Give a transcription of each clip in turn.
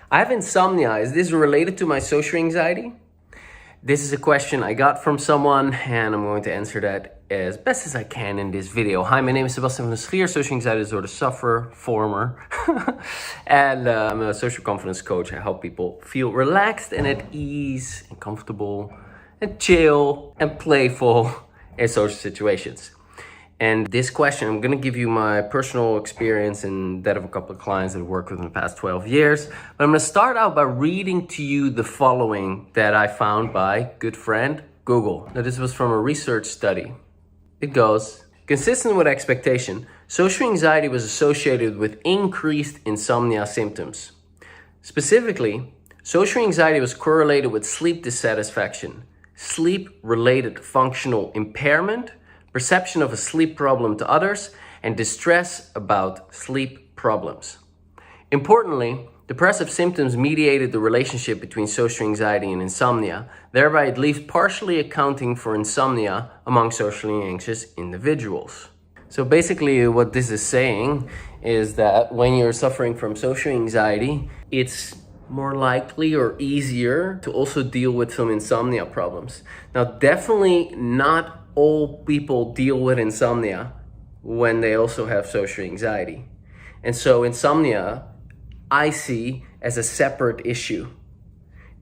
I have insomnia. Is this related to my social anxiety? This is a question I got from someone and I'm going to answer that as best as I can in this video. Hi, my name is Sebastiaan, social anxiety disorder sufferer, former. And I'm a social confidence coach. I help people feel relaxed and at ease and comfortable and chill and playful in social situations. And this question, I'm going to give you my personal experience and that of a couple of clients that I've worked with in the past 12 years. But I'm going to start out by reading to you the following that I found by good friend Google. Now, this was from a research study. It goes, consistent with expectation, social anxiety was associated with increased insomnia symptoms. Specifically, social anxiety was correlated with sleep dissatisfaction, sleep-related functional impairment, perception of a sleep problem to others, and distress about sleep problems. Importantly, depressive symptoms mediated the relationship between social anxiety and insomnia, thereby at least partially accounting for insomnia among socially anxious individuals. So basically what this is saying is that when you're suffering from social anxiety, it's more likely or easier to also deal with some insomnia problems. Now, definitely not all people deal with insomnia when they also have social anxiety. And so insomnia, I see as a separate issue.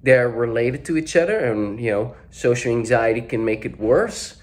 They're related to each other and, social anxiety can make it worse,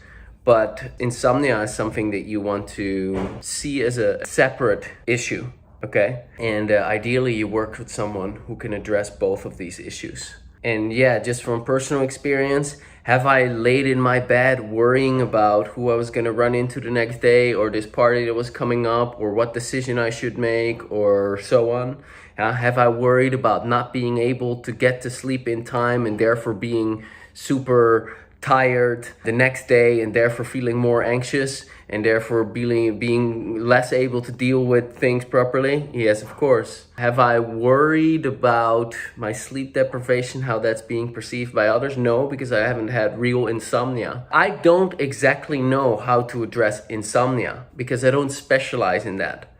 but insomnia is something that you want to see as a separate issue, okay? And ideally you work with someone who can address both of these issues. And yeah, just from personal experience, have I laid in my bed worrying about who I was going to run into the next day, or this party that was coming up, or what decision I should make, or so on? Have I worried about not being able to get to sleep in time and therefore being super tired the next day and therefore feeling more anxious and therefore being less able to deal with things properly? Yes, of course. Have I worried about my sleep deprivation, how that's being perceived by others? No, because I haven't had real insomnia. I don't exactly know how to address insomnia because I don't specialize in that.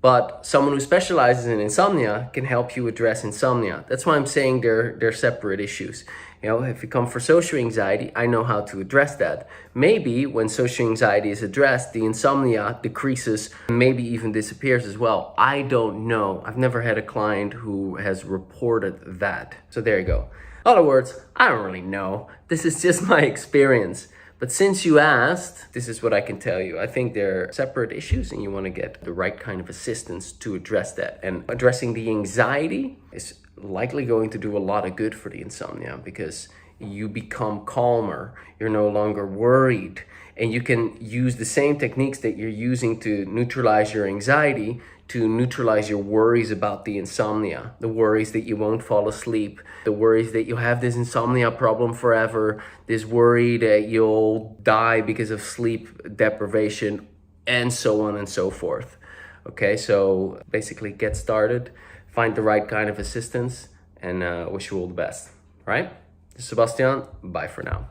But someone who specializes in insomnia can help you address insomnia. That's why I'm saying they're separate issues. If you come for social anxiety, I know how to address that. Maybe when social anxiety is addressed, the insomnia decreases, maybe even disappears as well. I don't know. I've never had a client who has reported that. So there you go. In other words, I don't really know. This is just my experience. But since you asked, this is what I can tell you. I think they're separate issues and you want to get the right kind of assistance to address that. And addressing the anxiety is likely going to do a lot of good for the insomnia because you become calmer. You're no longer worried. And you can use the same techniques that you're using to neutralize your anxiety to neutralize your worries about the insomnia, the worries that you won't fall asleep, the worries that you'll have this insomnia problem forever, this worry that you'll die because of sleep deprivation, and so on and so forth. Okay, so basically get started, find the right kind of assistance, and wish you all the best, right? This is Sebastiaan, bye for now.